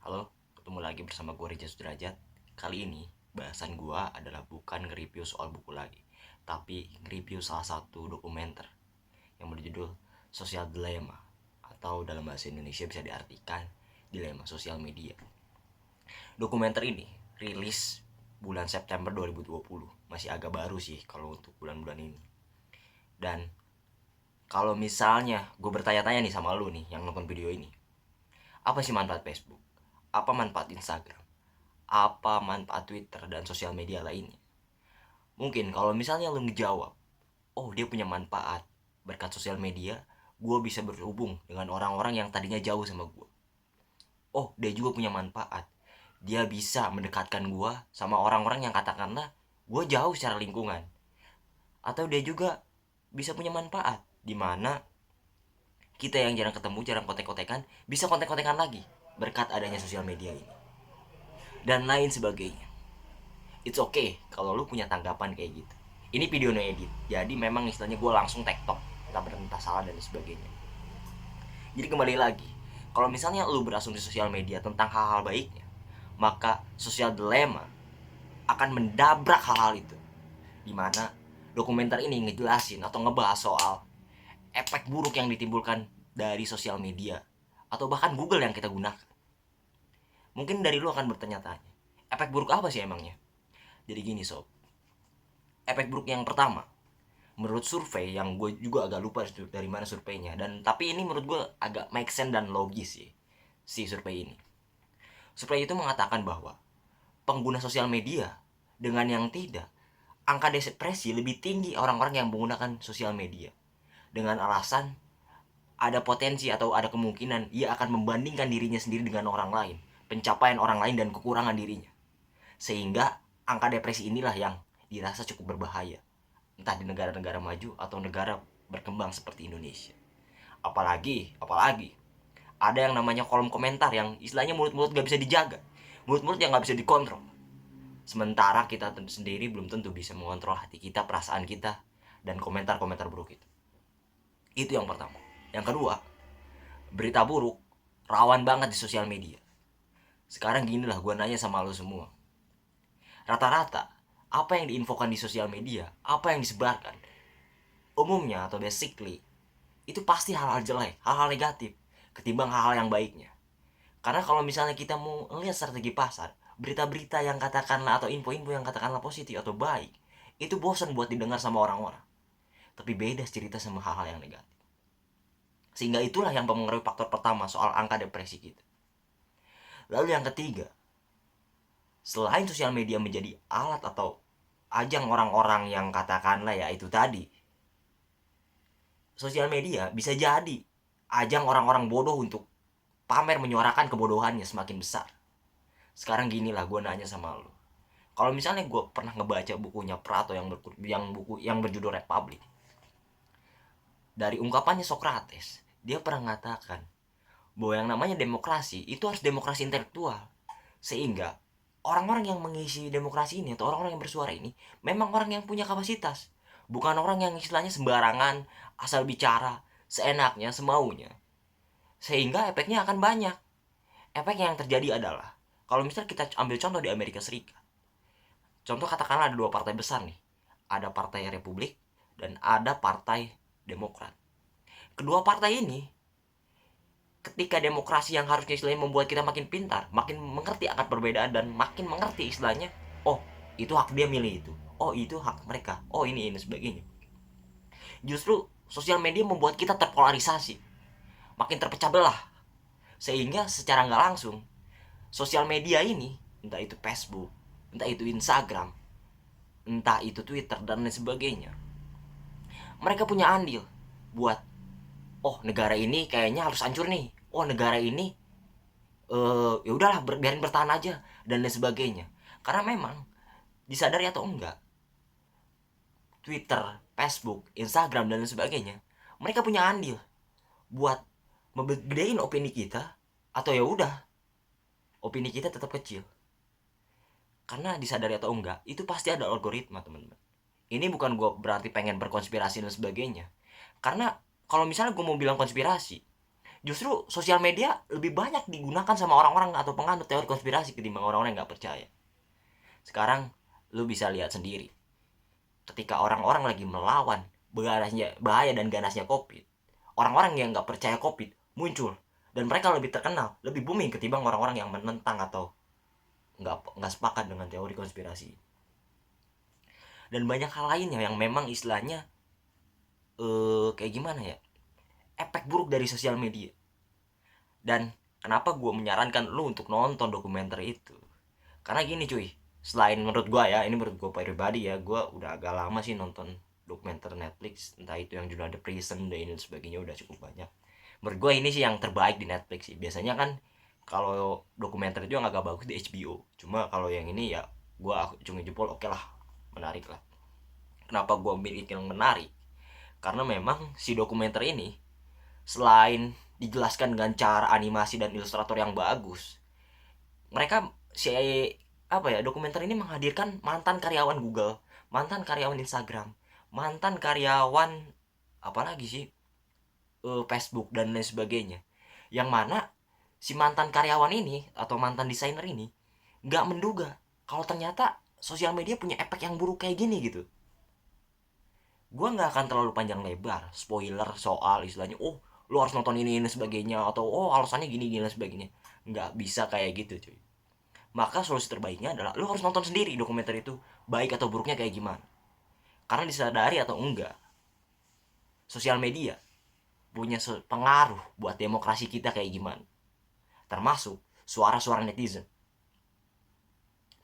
Halo, ketemu lagi bersama gue Rija Sudrajat. Kali ini bahasan gue adalah bukan nge-review soal buku lagi, tapi nge-review salah satu dokumenter yang berjudul Social Dilemma, atau dalam bahasa Indonesia bisa diartikan dilema sosial media. Dokumenter ini rilis bulan September 2020, masih agak baru sih kalau untuk bulan-bulan ini. Dan kalau misalnya gue bertanya-tanya nih sama lu nih yang nonton video ini, apa sih manfaat Facebook? Apa manfaat Instagram? Apa manfaat Twitter dan sosial media lainnya? Mungkin kalau misalnya lu ngejawab, oh dia punya manfaat, berkat sosial media, gue bisa berhubung dengan orang-orang yang tadinya jauh sama gue. Oh dia juga punya manfaat, dia bisa mendekatkan gue sama orang-orang yang katakanlah gue jauh secara lingkungan. Atau dia juga bisa punya manfaat, dimana kita yang jarang ketemu, jarang kontek-kontekan, bisa kontek-kontekan lagi berkat adanya sosial media ini. Dan lain sebagainya. It's okay kalau lu punya tanggapan kayak gitu. Ini video no edit, jadi memang istilahnya gue langsung tektok, entah benar entah salah dan sebagainya. Jadi kembali lagi, kalau misalnya lu berasumsi sosial media tentang hal-hal baiknya, maka sosial dilema akan mendabrak hal-hal itu. Dimana dokumenter ini ngejelasin atau ngebahas soal efek buruk yang ditimbulkan dari sosial media atau bahkan Google yang kita gunakan. Mungkin dari lu akan bertanya-tanya, efek buruk apa sih emangnya? Jadi gini sob, efek buruk yang pertama, menurut survei yang gue juga agak lupa dari mana surveinya, dan tapi ini menurut gue agak make sense dan logis sih si survei ini. Survei itu mengatakan bahwa pengguna sosial media dengan yang tidak, angka depresi lebih tinggi orang-orang yang menggunakan sosial media dengan alasan ada potensi atau ada kemungkinan ia akan membandingkan dirinya sendiri dengan orang lain, pencapaian orang lain dan kekurangan dirinya, sehingga angka depresi inilah yang dirasa cukup berbahaya, entah di negara-negara maju atau negara berkembang seperti Indonesia. Apalagi ada yang namanya kolom komentar yang istilahnya mulut-mulut gak bisa dijaga, mulut-mulut yang gak bisa dikontrol. Sementara kita sendiri belum tentu bisa mengontrol hati kita, perasaan kita, dan komentar-komentar buruk itu. Itu yang pertama. Yang kedua, berita buruk rawan banget di sosial media. Sekarang gini lah, gue nanya sama lo semua. Rata-rata, apa yang diinfokan di sosial media, apa yang disebarkan, umumnya atau basically, itu pasti hal-hal jelek, hal-hal negatif, ketimbang hal-hal yang baiknya. Karena kalau misalnya kita mau melihat strategi pasar, berita-berita yang katakanlah atau info-info yang katakanlah positif atau baik, itu bosan buat didengar sama orang-orang. Tapi beda cerita sama hal-hal yang negatif. Sehingga itulah yang mempengaruhi faktor pertama soal angka depresi kita. Lalu yang ketiga, selain sosial media menjadi alat atau ajang orang-orang yang katakanlah ya itu tadi, sosial media bisa jadi ajang orang-orang bodoh untuk pamer menyuarakan kebodohannya semakin besar. Sekarang gini lah, gue nanya sama lo. Kalau misalnya gue pernah ngebaca bukunya Plato yang berjudul Republik, dari ungkapannya Socrates, dia pernah mengatakan bahwa yang namanya demokrasi itu harus demokrasi intelektual. Sehingga orang-orang yang mengisi demokrasi ini atau orang-orang yang bersuara ini memang orang yang punya kapasitas, bukan orang yang istilahnya sembarangan, asal bicara seenaknya, semaunya. Sehingga efeknya akan banyak. Efek yang terjadi adalah, kalau misalnya kita ambil contoh di Amerika Serikat, contoh katakanlah ada dua partai besar nih, ada partai Republik dan ada partai Demokrat. Kedua partai ini, ketika demokrasi yang harusnya istilahnya membuat kita makin pintar, makin mengerti akan perbedaan dan makin mengerti istilahnya, oh itu hak dia milih itu, oh itu hak mereka, oh ini sebagainya. Justru sosial media membuat kita terpolarisasi, makin terpecah belah, sehingga secara nggak langsung sosial media ini, entah itu Facebook, entah itu Instagram, entah itu Twitter dan lain sebagainya, mereka punya andil buat, oh negara ini kayaknya harus hancur nih, oh negara ini ya udahlah biarin bertahan aja dan lain sebagainya. Karena memang disadari atau enggak, Twitter, Facebook, Instagram dan lain sebagainya, mereka punya andil buat ngegedein opini kita, atau ya udah opini kita tetap kecil. Karena disadari atau enggak, itu pasti ada algoritma, teman-teman. Ini bukan gue berarti pengen berkonspirasi dan sebagainya. Karena kalau misalnya gue mau bilang konspirasi, justru sosial media lebih banyak digunakan sama orang-orang atau penganut teori konspirasi ketimbang orang-orang yang nggak percaya. Sekarang lu bisa lihat sendiri, ketika orang-orang lagi melawan bahaya dan ganasnya COVID, orang-orang yang nggak percaya COVID muncul dan mereka lebih terkenal, lebih booming ketimbang orang-orang yang menentang atau nggak sepakat dengan teori konspirasi. Dan banyak hal lainnya yang memang istilahnya kayak gimana ya, efek buruk dari sosial media. Dan kenapa gue menyarankan lu untuk nonton dokumenter itu, karena gini cuy, selain menurut gue ya, ini menurut gue pribadi ya, gue udah agak lama sih nonton dokumenter Netflix, entah itu yang judulnya The Prison dan sebagainya, udah cukup banyak. Menurut gue ini sih yang terbaik di Netflix sih. Biasanya kan kalau dokumenter itu yang agak bagus di HBO, cuma kalau yang ini ya gue cuma jempol, oke lah, menarik lah. Kenapa gue milih yang menarik? Karena memang si dokumenter ini selain dijelaskan dengan cara animasi dan ilustrator yang bagus, mereka si apa ya, dokumenter ini menghadirkan mantan karyawan Google, mantan karyawan Instagram, mantan karyawan apalagi sih, Facebook dan lain sebagainya, yang mana si mantan karyawan ini atau mantan desainer ini nggak menduga kalau ternyata sosial media punya efek yang buruk kayak gini gitu. Gue nggak akan terlalu panjang lebar spoiler soal istilahnya, oh lu harus nonton ini sebagainya, atau oh alasannya gini gini sebagainya. Nggak bisa kayak gitu cuy. Maka solusi terbaiknya adalah lu harus nonton sendiri dokumenter itu, baik atau buruknya kayak gimana. Karena disadari atau enggak, sosial media punya pengaruh buat demokrasi kita kayak gimana, termasuk suara-suara netizen.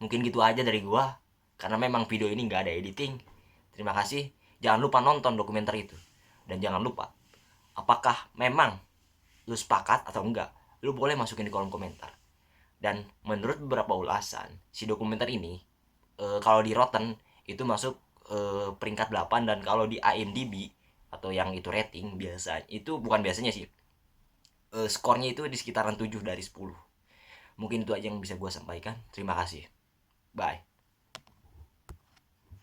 Mungkin gitu aja dari gua, karena memang video ini nggak ada editing. Terima kasih. Jangan lupa nonton dokumenter itu. Dan jangan lupa, apakah memang lu sepakat atau enggak, lu boleh masukin di kolom komentar. Dan menurut beberapa ulasan, si dokumenter ini kalau di Rotten itu masuk peringkat 8, dan kalau di IMDb atau yang itu rating biasa, itu bukan biasanya sih, skornya itu di sekitaran 7 dari 10. Mungkin itu aja yang bisa gue sampaikan. Terima kasih. Bye.